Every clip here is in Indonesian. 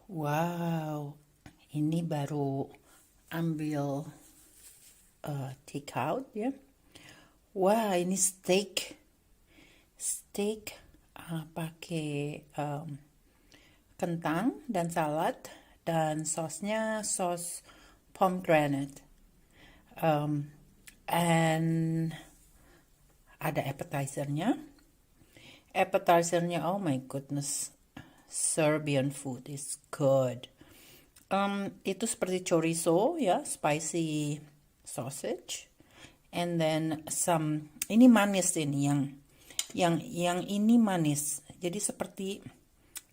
Wow, ini baru ambil take out ya. Wah, ini steak pakai kentang dan salad dan sosnya sos pomegranate. And ada appetizernya. Appetizernya, oh my goodness, Serbian food is good. Itu seperti chorizo ya, spicy sausage, and then some. Ini manis ini yang ini manis. Jadi seperti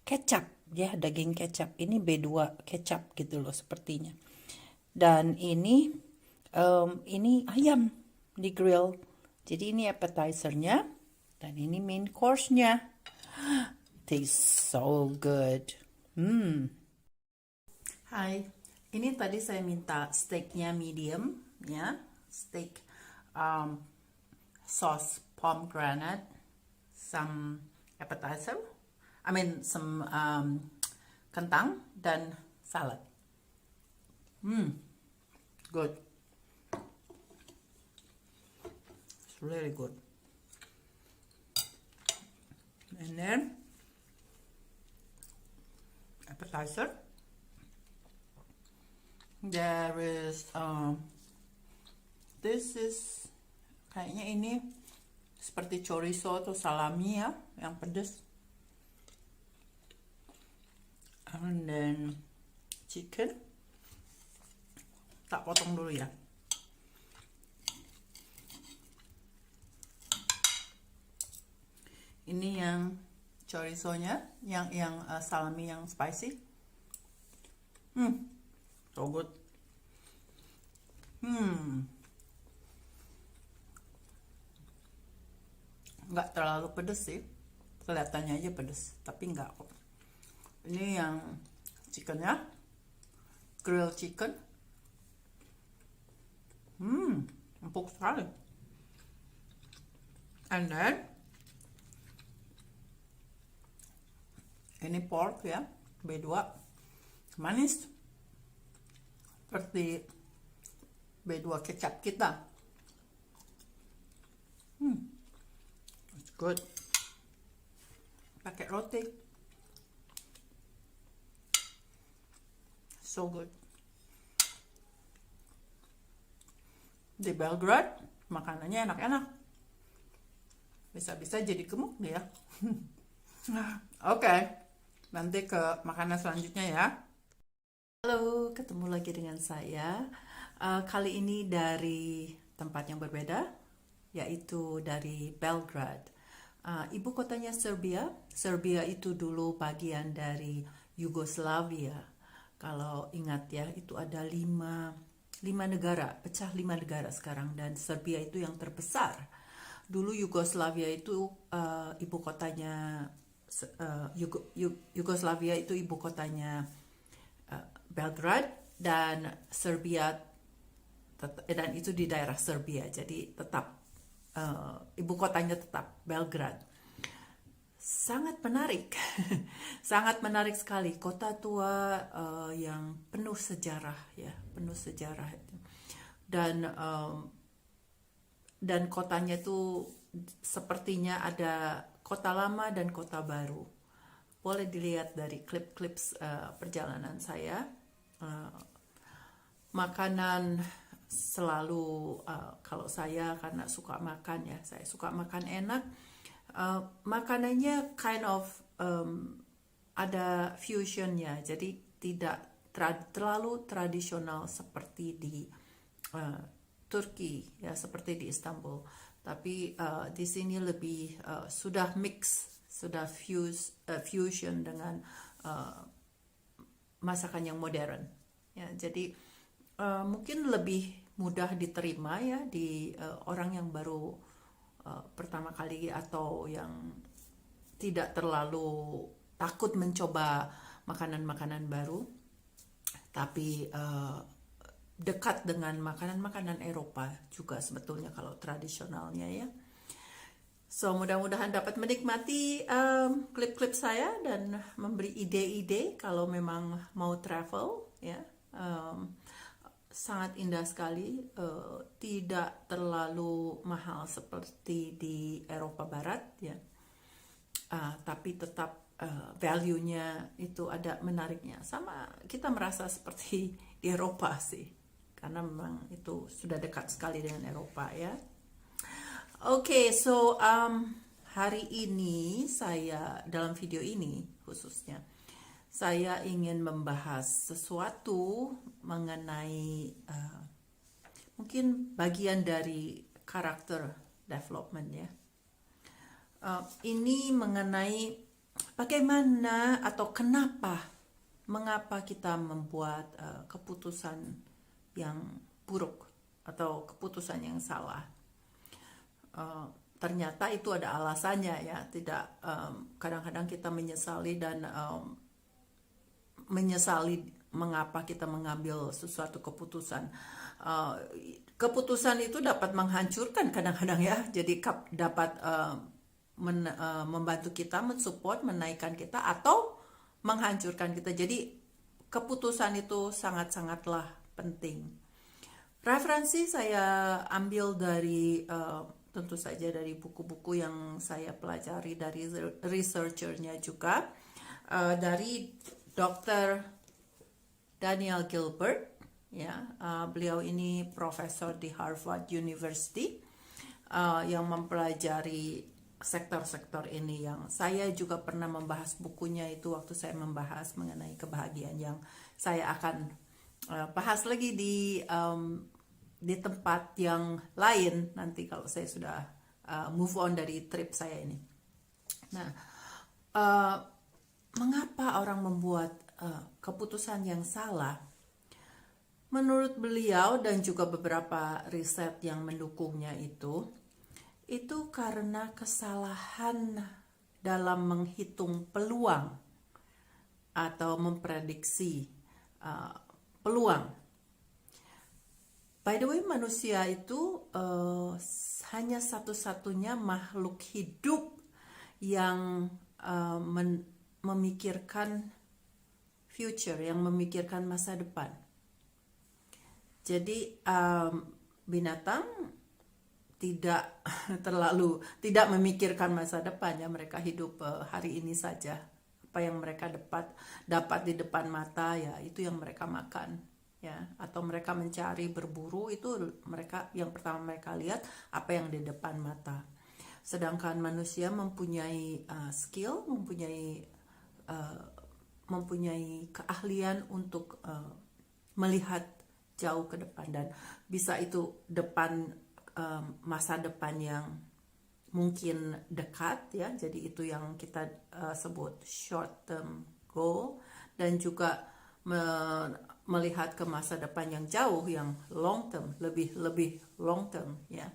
kecap ya, daging kecap. Ini B2 kecap gitu loh sepertinya. Dan ini ayam di grill. Jadi ini appetizernya dan ini main course-nya. Tastes so good. Hai, ini tadi saya minta steaknya medium ya, steak sauce pomegranate, some appetizer, some kentang dan salad. Good. It's really good. And then appetizer. There is this is kayaknya ini seperti chorizo atau salami ya, yang pedas. And then chicken. Tak potong dulu ya. Ini yang chorizo-nya, yang salami yang spicy. So good. Nggak terlalu pedes sih. Kelihatannya aja pedes, tapi nggak kok. Ini yang chickennya, grilled chicken. Empuk sekali. And then ini pork ya, B2, manis seperti B2 kecap kita. It's good. Pakai roti. So good. Di Belgrade makanannya enak-enak. Bisa-bisa jadi gemuk dia. Oke. Nanti ke makanan selanjutnya ya. Halo, ketemu lagi dengan saya. Kali ini dari tempat yang berbeda, yaitu dari Belgrade. Ibu kotanya Serbia. Serbia itu dulu bagian dari Yugoslavia. Kalau ingat ya, itu ada lima negara, pecah 5 negara sekarang, dan Serbia itu yang terbesar. Dulu Yugoslavia itu ibu kotanya Yugoslavia itu ibu kotanya Belgrade, dan Serbia dan itu di daerah Serbia, jadi tetap ibu kotanya tetap Belgrade. Sangat menarik. Sangat menarik sekali, kota tua yang penuh sejarah ya, penuh sejarah. Dan kotanya itu sepertinya ada kota lama dan kota baru. Boleh dilihat dari klip-klip perjalanan saya. Makanan selalu kalau saya karena suka makan ya, saya suka makan enak. Makanannya kind of ada fusionnya, jadi tidak terlalu tradisional seperti di Turki ya, seperti di Istanbul. Tapi di sini lebih sudah mix, sudah fusion dengan masakan yang modern ya. Jadi mungkin lebih mudah diterima ya di orang yang baru pertama kali atau yang tidak terlalu takut mencoba makanan-makanan baru, tapi dekat dengan makanan-makanan Eropa juga sebetulnya kalau tradisionalnya ya. So mudah-mudahan dapat menikmati klip-klip saya dan memberi ide-ide kalau memang mau travel ya. Sangat indah sekali, tidak terlalu mahal seperti di Eropa Barat ya, tapi tetap value-nya itu ada menariknya. Sama kita merasa seperti di Eropa sih, karena memang itu sudah dekat sekali dengan Eropa ya. Oke, so hari ini saya dalam video ini khususnya saya ingin membahas sesuatu mengenai mungkin bagian dari karakter development ya. Ini mengenai bagaimana atau mengapa kita membuat keputusan yang buruk atau keputusan yang salah. Ternyata itu ada alasannya ya. Tidak, kadang-kadang kita menyesali dan menyesali mengapa kita mengambil sesuatu keputusan. Keputusan itu dapat menghancurkan kadang-kadang ya, jadi dapat membantu kita, mensupport, menaikkan kita atau menghancurkan kita. Jadi keputusan itu sangat-sangatlah penting. Referensi saya ambil dari tentu saja dari buku-buku yang saya pelajari, dari researchernya juga, dari Dr. Daniel Gilbert ya. Beliau ini profesor di Harvard University yang mempelajari sektor-sektor ini, yang saya juga pernah membahas bukunya itu waktu saya membahas mengenai kebahagiaan, yang saya akan bahas lagi di tempat yang lain nanti kalau saya sudah move on dari trip saya ini. Nah, mengapa orang membuat keputusan yang salah? Menurut beliau dan juga beberapa riset yang mendukungnya itu karena kesalahan dalam menghitung peluang atau memprediksi peluang. By the way, manusia itu hanya satu-satunya makhluk hidup yang memikirkan future, yang memikirkan masa depan. Jadi binatang tidak memikirkan masa depan ya, mereka hidup hari ini saja. Apa yang mereka dapat di depan mata ya, itu yang mereka makan ya, atau mereka mencari, berburu, itu mereka yang pertama mereka lihat apa yang di depan mata. Sedangkan manusia mempunyai skill, mempunyai keahlian untuk melihat jauh ke depan, dan bisa itu masa depan yang mungkin dekat ya, jadi itu yang kita sebut short term goal, dan juga melihat ke masa depan yang jauh, yang long term, lebih long term ya.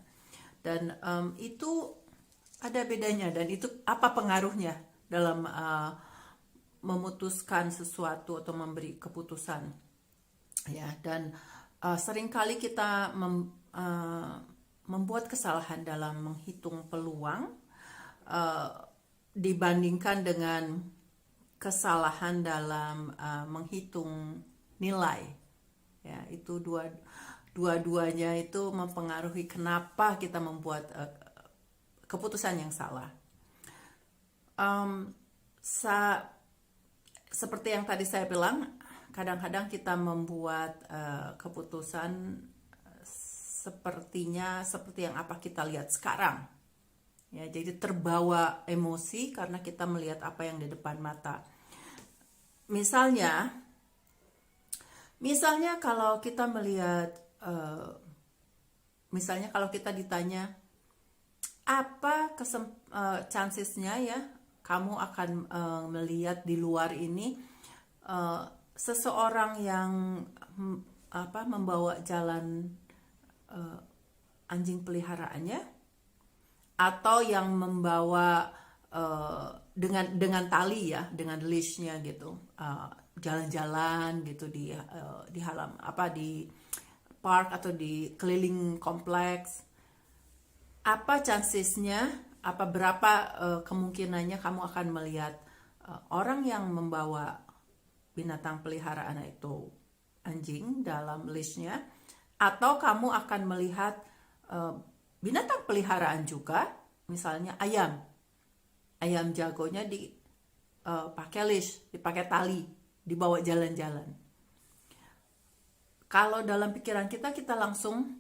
Dan itu ada bedanya, dan itu apa pengaruhnya dalam memutuskan sesuatu atau memberi keputusan ya. Dan seringkali kita membuat kesalahan dalam menghitung peluang dibandingkan dengan kesalahan dalam menghitung nilai ya. Itu dua-duanya itu mempengaruhi kenapa kita membuat keputusan yang salah. Seperti yang tadi saya bilang, kadang-kadang kita membuat keputusan sepertinya seperti yang apa kita lihat sekarang. Ya, jadi terbawa emosi karena kita melihat apa yang di depan mata. Misalnya kalau kita melihat, misalnya kalau kita ditanya apa chancesnya ya kamu akan melihat di luar ini seseorang yang membawa jalan anjing peliharaannya, atau yang membawa dengan tali ya, dengan leashnya gitu, jalan-jalan gitu di di park atau di keliling kompleks. Apa chancesnya, berapa kemungkinannya kamu akan melihat orang yang membawa binatang peliharaan itu anjing dalam leashnya, atau kamu akan melihat binatang peliharaan juga, misalnya ayam jagonya pakai leash, dipakai tali, dibawa jalan-jalan. Kalau dalam pikiran kita langsung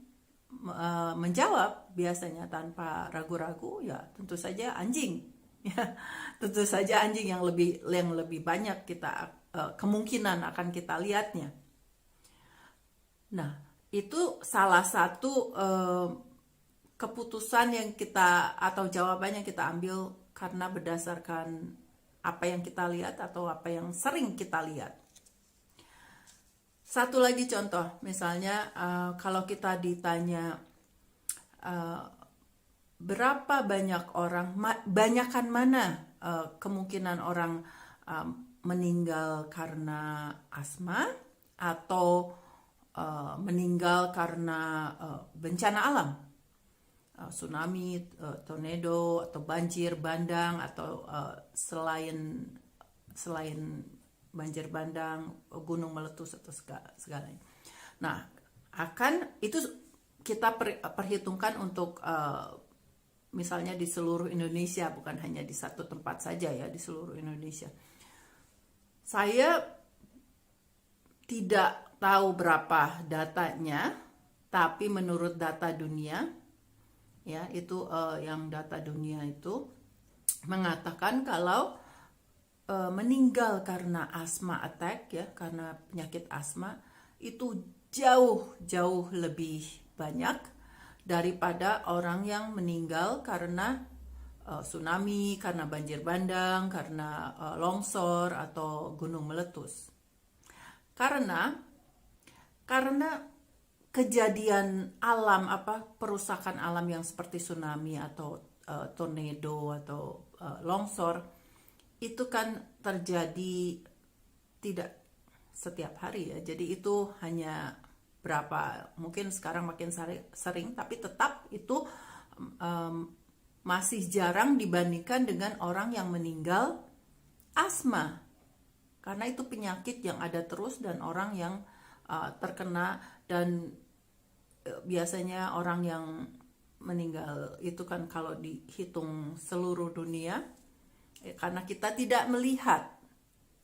menjawab biasanya tanpa ragu-ragu, ya tentu saja anjing. Ya, tentu saja anjing yang lebih banyak kita kemungkinan akan kita lihatnya. Nah, itu salah satu keputusan yang kita atau jawaban yang kita ambil karena berdasarkan apa yang kita lihat atau apa yang sering kita lihat. Satu lagi contoh, misalnya kalau kita ditanya berapa banyak orang, banyakan mana kemungkinan orang meninggal karena asma atau meninggal karena bencana alam, tsunami, tornado, atau banjir bandang, atau selain banjir bandang, gunung meletus atau segalanya. Nah, itu kita perhitungkan untuk misalnya di seluruh Indonesia, bukan hanya di satu tempat saja ya, di seluruh Indonesia. Saya tidak tahu berapa datanya, tapi menurut data dunia, ya itu yang data dunia itu mengatakan kalau meninggal karena asma attack ya, karena penyakit asma itu jauh lebih banyak daripada orang yang meninggal karena tsunami, karena banjir bandang, karena longsor atau gunung meletus. Karena kejadian alam, perusakan alam yang seperti tsunami atau tornado atau longsor itu kan terjadi tidak setiap hari ya. Jadi itu hanya berapa, mungkin sekarang makin sering, tapi tetap itu masih jarang dibandingkan dengan orang yang meninggal asma. Karena itu penyakit yang ada terus dan orang yang terkena, dan biasanya orang yang meninggal itu kan kalau dihitung seluruh dunia, karena kita tidak melihat,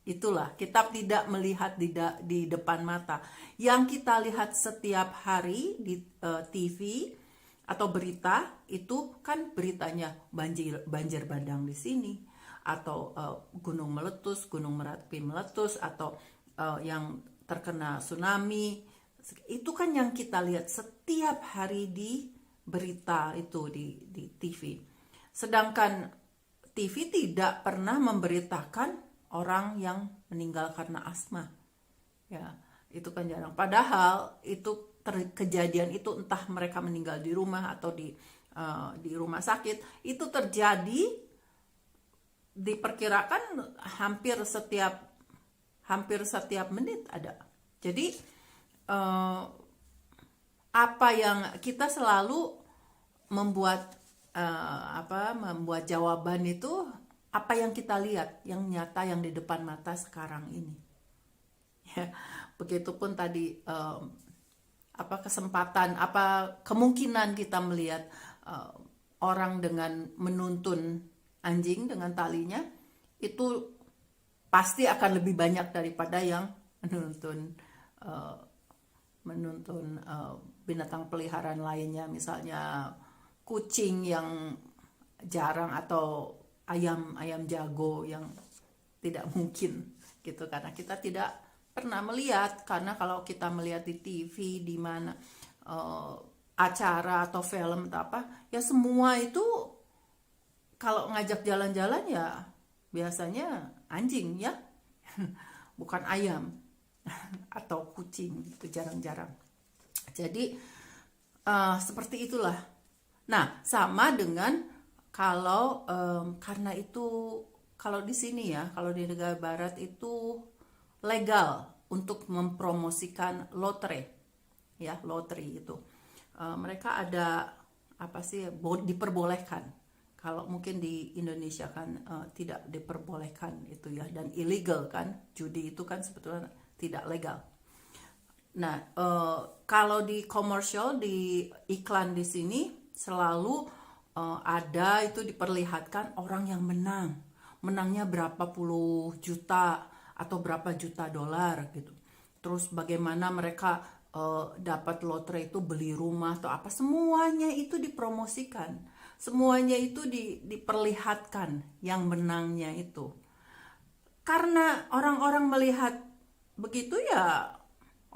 itulah kita tidak melihat di depan mata. Yang kita lihat setiap hari di TV atau berita itu kan beritanya banjir bandang di sini, atau gunung meletus, gunung Merapi meletus, atau yang terkena tsunami. Itu kan yang kita lihat setiap hari di berita itu di TV. Sedangkan TV tidak pernah memberitakan orang yang meninggal karena asma. Ya, itu kan jarang. Padahal itu kejadian itu, entah mereka meninggal di rumah atau di rumah sakit, itu terjadi diperkirakan hampir setiap menit ada. Jadi apa yang kita selalu membuat jawaban itu apa yang kita lihat, yang nyata, yang di depan mata sekarang ini. Ya, begitupun tadi kemungkinan kita melihat orang dengan menuntun anjing dengan talinya itu pasti akan lebih banyak daripada yang menuntun binatang peliharaan lainnya, misalnya kucing yang jarang atau ayam jago yang tidak mungkin gitu, karena kita tidak pernah melihat. Karena kalau kita melihat di TV di mana acara atau film atau apa, ya semua itu kalau ngajak jalan-jalan ya biasanya anjing ya, bukan ayam atau kucing, itu jarang-jarang. Jadi seperti itulah. Nah, sama dengan kalau karena itu kalau di sini ya, kalau di negara barat itu legal untuk mempromosikan lotre, ya lotre itu. Mereka ada apa sih, diperbolehkan. Kalau mungkin di Indonesia kan tidak diperbolehkan itu ya, dan illegal kan, judi itu kan sebetulnya tidak legal. Nah, kalau di komersial, di iklan di sini selalu ada itu diperlihatkan orang yang menangnya berapa puluh juta atau berapa juta dolar gitu. Terus bagaimana mereka dapat lotre itu, beli rumah atau apa, semuanya itu dipromosikan, semuanya itu diperlihatkan yang menangnya itu. Karena orang-orang melihat begitu ya,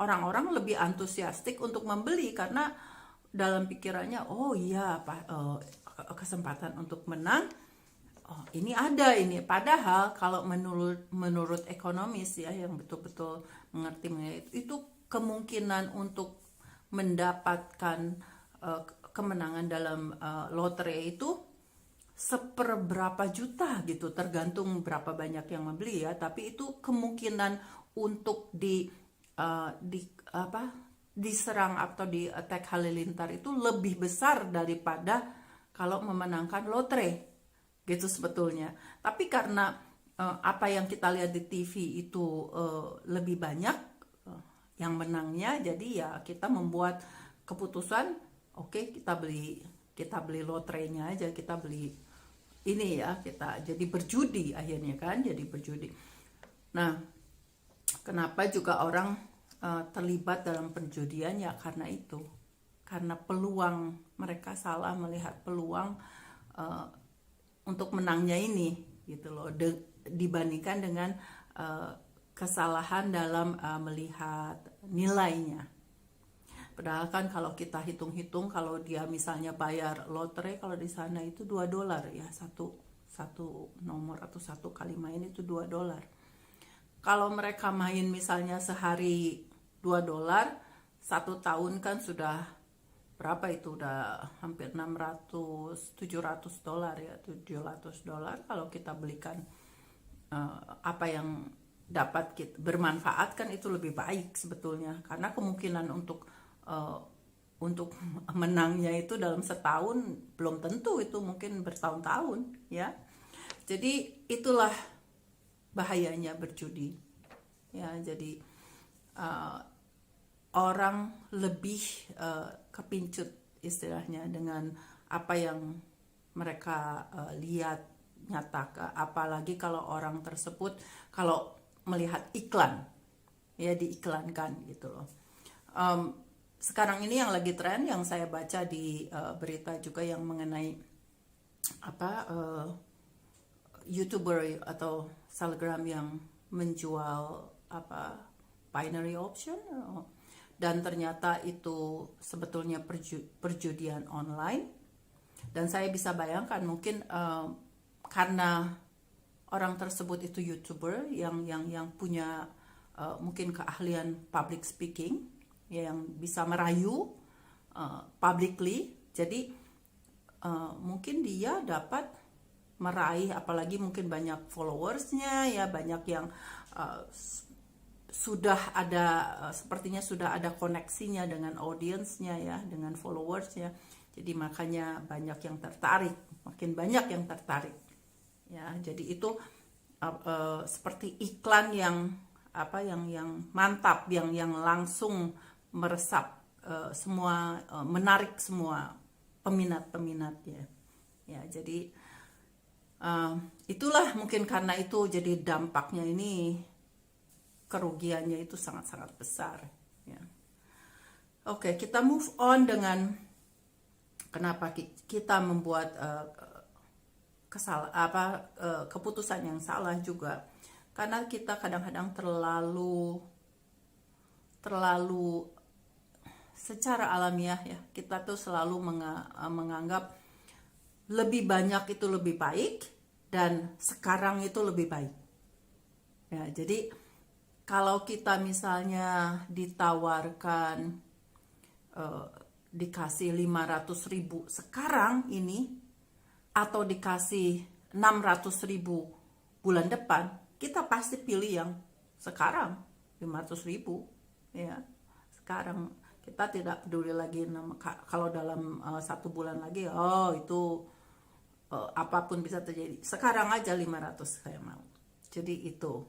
orang-orang lebih antusiastik untuk membeli, karena dalam pikirannya, oh iya, kesempatan untuk menang, oh ini ada ini. Padahal kalau menurut ekonomis ya, yang betul-betul mengerti itu kemungkinan untuk mendapatkan kemenangan dalam lotre itu seperberapa juta gitu, tergantung berapa banyak yang membeli ya. Tapi itu kemungkinan untuk diserang atau di attack halilintar itu lebih besar daripada kalau memenangkan lotre gitu sebetulnya. Tapi karena apa yang kita lihat di TV itu lebih banyak yang menangnya, jadi ya kita membuat keputusan, oke, kita beli lotrenya aja, kita beli ini ya, kita jadi berjudi akhirnya kan, jadi berjudi. Nah, kenapa juga orang terlibat dalam perjudian ya, karena itu, karena peluang, mereka salah melihat peluang untuk menangnya ini gitu loh, dibandingkan dengan kesalahan dalam melihat nilainya. Padahal kan kalau kita hitung-hitung, kalau dia misalnya bayar lotre, kalau di sana itu $2 ya, satu nomor atau satu kali main itu $2. Kalau mereka main misalnya sehari $2, 1 tahun kan sudah berapa itu, udah hampir $600-700 ya, $700. Kalau kita belikan apa yang dapat kita bermanfaat kan, itu lebih baik sebetulnya, karena kemungkinan untuk menangnya itu dalam setahun belum tentu, itu mungkin bertahun-tahun ya. Jadi itulah bahayanya berjudi ya. Jadi orang lebih kepincut istilahnya dengan apa yang mereka lihat nyata, apalagi kalau orang tersebut kalau melihat iklan ya, diiklankan gitu loh. Sekarang ini yang lagi tren, yang saya baca di berita juga, yang mengenai YouTuber atau selebgram yang menjual binary option, dan ternyata itu sebetulnya perjudian online. Dan saya bisa bayangkan mungkin karena orang tersebut itu YouTuber yang punya mungkin keahlian public speaking ya, yang bisa merayu publicly, jadi mungkin dia dapat meraih, apalagi mungkin banyak followersnya ya, banyak yang sudah ada sepertinya sudah ada koneksinya dengan audiensnya ya, dengan followersnya. Jadi makanya banyak yang tertarik, makin banyak yang tertarik ya. Jadi itu seperti iklan yang mantap, yang langsung meresap semua, menarik semua peminatnya ya. Jadi itulah mungkin karena itu, jadi dampaknya ini, kerugiannya itu sangat-sangat besar ya. Oke, kita move on dengan kenapa kita membuat keputusan yang salah juga, karena kita kadang-kadang terlalu secara alamiah ya, kita tuh selalu menganggap lebih banyak itu lebih baik dan sekarang itu lebih baik ya. Jadi kalau kita misalnya ditawarkan dikasih 500.000 sekarang ini atau dikasih 600.000 bulan depan, kita pasti pilih yang sekarang, 500.000 ya. Sekarang kita tidak peduli lagi kalau dalam 1 bulan lagi, oh itu apapun bisa terjadi. Sekarang aja 500 saya mau. Jadi itu.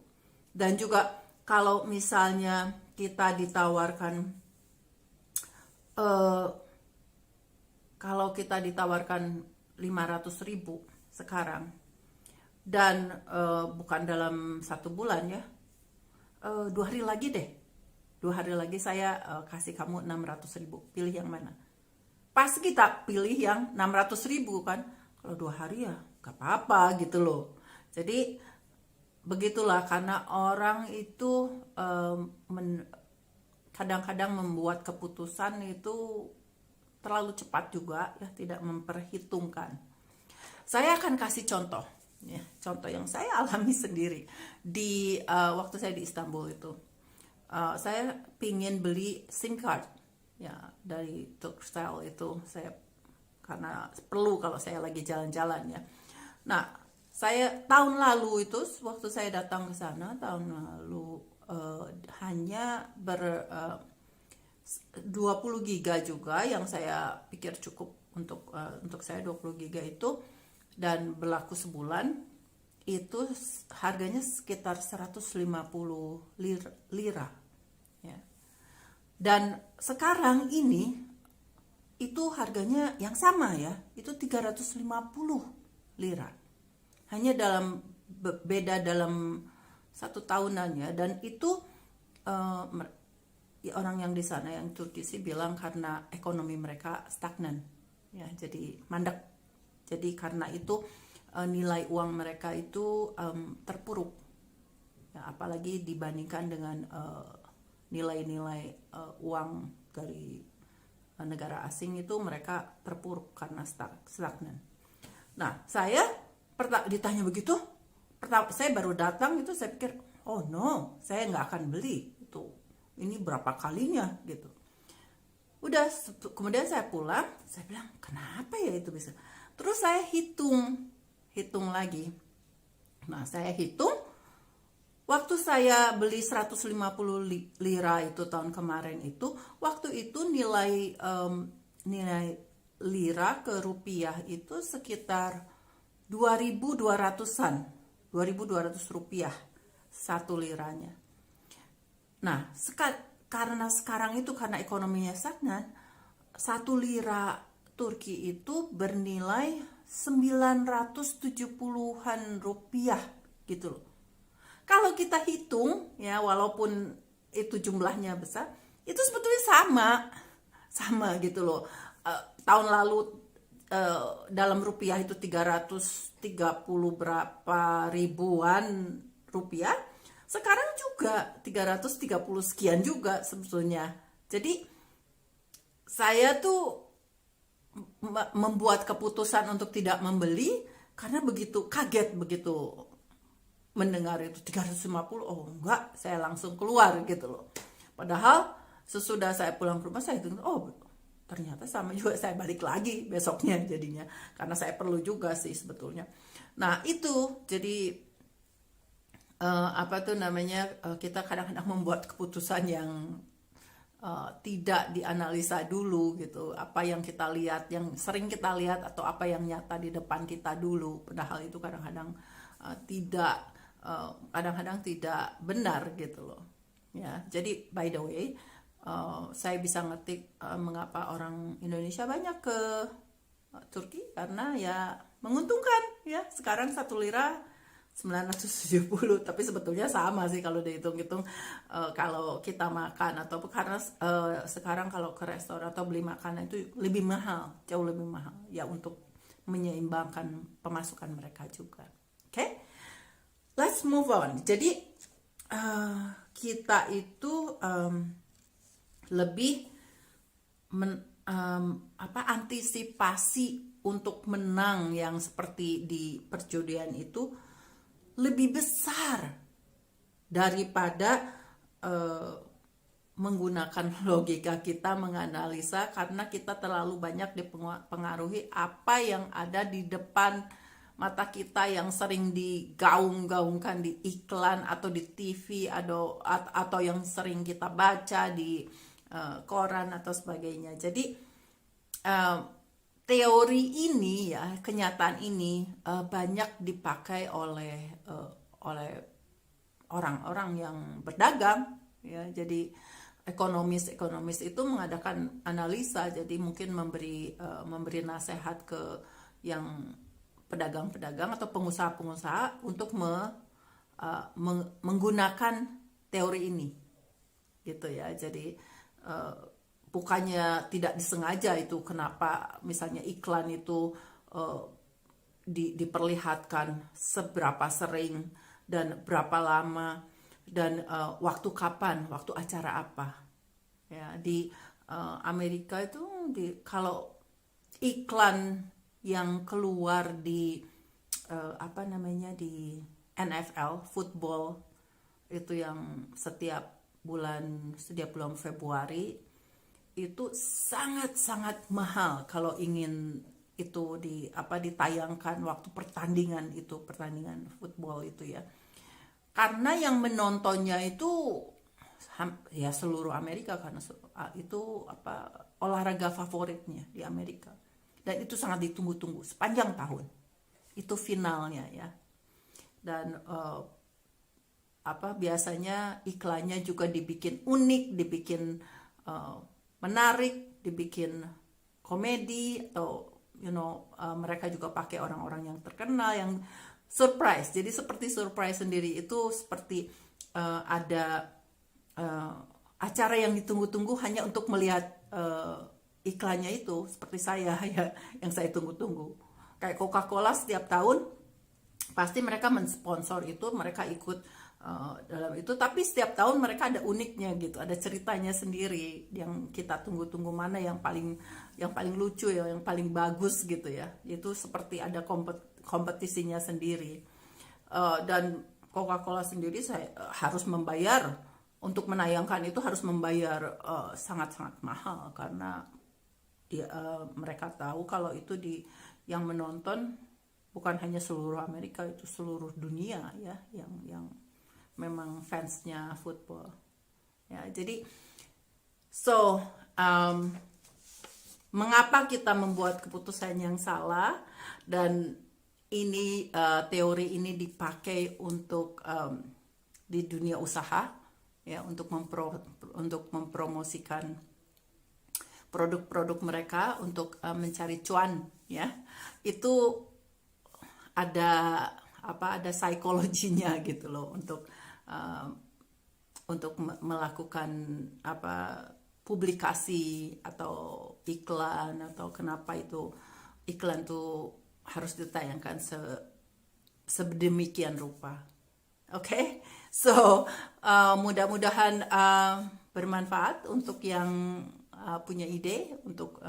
Dan juga kalau misalnya kita ditawarkan kalau kita ditawarkan 500.000 sekarang dan bukan dalam 1 bulan ya, 2 hari lagi deh, 2 hari lagi saya kasih kamu 600.000, pilih yang mana? Pasti kita pilih yang 600.000 kan. Kalau 2 hari ya gak apa-apa gitu loh. Jadi begitulah, karena orang itu kadang-kadang membuat keputusan itu terlalu cepat juga ya, tidak memperhitungkan. Saya akan kasih contoh ya, contoh yang saya alami sendiri di waktu saya di Istanbul itu. Saya pingin beli SIM card ya dari Turkcell itu, saya karena perlu kalau saya lagi jalan-jalan ya. Nah, saya tahun lalu itu waktu saya datang ke sana tahun lalu hanya 20 giga juga yang saya pikir cukup untuk saya. 20 giga itu dan berlaku sebulan, itu harganya sekitar 150 lira ya. Dan sekarang ini itu harganya yang sama ya, itu 350 lira. Hanya beda dalam 1 tahunan ya. Dan itu orang yang di sana yang Turki sih bilang karena ekonomi mereka stagnan ya, jadi mandek. Jadi karena itu nilai uang mereka itu terpuruk ya, apalagi dibandingkan dengan nilai-nilai uang dari negara asing, itu mereka terpuruk karena stagnan. Nah, saya ditanya begitu, saya baru datang itu saya pikir, oh no, saya nggak akan beli itu, ini berapa kalinya gitu. Udah, kemudian saya pulang, saya bilang kenapa ya itu bisa. Terus saya hitung lagi. Nah, saya hitung waktu saya beli 150 lira itu tahun kemarin itu, waktu itu nilai lira ke rupiah itu sekitar 2.200-an, 2.200 rupiah 1 liranya. Nah, karena sekarang itu karena ekonominya stagnan, 1 lira Turki itu bernilai 970-an rupiah gitu loh. Kalau kita hitung ya, walaupun itu jumlahnya besar, itu sebetulnya sama gitu loh. Tahun lalu dalam rupiah itu 330 berapa ribuan rupiah, sekarang juga 330 sekian juga sebetulnya. Jadi saya tuh membuat keputusan untuk tidak membeli karena begitu kaget, begitu mendengar itu 350, oh enggak, saya langsung keluar gitu loh. Padahal sesudah saya pulang ke rumah saya itu, oh ternyata sama juga, saya balik lagi besoknya jadinya, karena saya perlu juga sih sebetulnya. Nah itu jadi kita kadang-kadang membuat keputusan yang tidak dianalisa dulu gitu, apa yang kita lihat, yang sering kita lihat, atau apa yang nyata di depan kita dulu, padahal itu kadang-kadang tidak benar gitu loh ya. Jadi by the way, saya bisa ngetik mengapa orang Indonesia banyak ke Turki, karena ya menguntungkan ya. Sekarang 1 lira 970, tapi sebetulnya sama sih kalau dihitung-hitung. Kalau kita makan atau karena sekarang kalau ke restoran atau beli makanan itu lebih mahal, jauh lebih mahal ya, untuk menyeimbangkan pemasukan mereka juga. Oke, let's move on. Jadi kita itu lebih antisipasi untuk menang yang seperti di perjudian itu lebih besar daripada menggunakan logika kita menganalisa, karena kita terlalu banyak dipengaruhi apa yang ada di depan mata kita yang sering digaung-gaungkan di iklan atau di TV atau yang sering kita baca di koran atau sebagainya. Jadi teori ini ya, kenyataan ini banyak dipakai oleh orang-orang yang berdagang ya. Jadi ekonomis itu mengadakan analisa, jadi mungkin memberi nasihat ke yang pedagang-pedagang atau pengusaha-pengusaha untuk menggunakan teori ini gitu ya. Jadi bukannya tidak disengaja itu, kenapa misalnya iklan itu diperlihatkan seberapa sering dan berapa lama dan waktu kapan, waktu acara apa ya. Di Amerika itu kalau iklan yang keluar di di NFL football itu yang setiap bulan Februari itu sangat-sangat mahal kalau ingin itu ditayangkan waktu pertandingan football itu ya, karena yang menontonnya itu ya seluruh Amerika, karena itu olahraga favoritnya di Amerika, dan itu sangat ditunggu-tunggu sepanjang tahun, itu finalnya ya. Dan biasanya iklannya juga dibikin unik, dibikin menarik, dibikin komedi, atau mereka juga pakai orang-orang yang terkenal yang surprise. Jadi seperti surprise sendiri, itu seperti ada acara yang ditunggu-tunggu hanya untuk melihat iklannya itu, seperti saya ya, yang saya tunggu-tunggu. Kayak Coca-Cola setiap tahun pasti mereka mensponsor itu, mereka ikut dalam itu, tapi setiap tahun mereka ada uniknya gitu, ada ceritanya sendiri yang kita tunggu-tunggu, mana yang paling lucu ya, yang paling bagus gitu ya. Itu seperti ada kompetisinya sendiri. Dan Coca-Cola sendiri harus membayar untuk menayangkan itu, harus membayar sangat-sangat mahal, karena mereka tahu kalau itu yang menonton bukan hanya seluruh Amerika, itu seluruh dunia ya, yang memang fansnya football ya. Jadi mengapa kita membuat keputusan yang salah, dan ini teori ini dipakai untuk di dunia usaha ya, untuk mempromosikan produk-produk mereka untuk mencari cuan ya. Itu ada psikologinya gitu loh, untuk melakukan publikasi atau iklan, atau kenapa itu iklan tuh harus ditayangkan sedemikian rupa. Oke, mudah-mudahan bermanfaat untuk yang punya ide untuk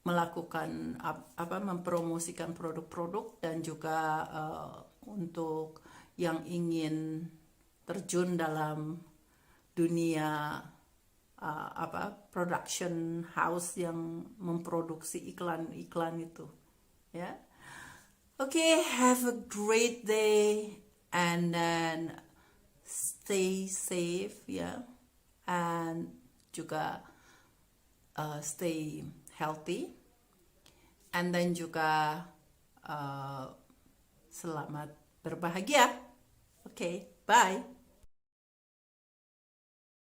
melakukan mempromosikan produk-produk, dan juga untuk yang ingin terjun dalam dunia production house yang memproduksi iklan-iklan itu ya. Okay, have a great day, and then stay safe ya, and juga stay healthy, and then juga selamat berbahagia. Okay, bye.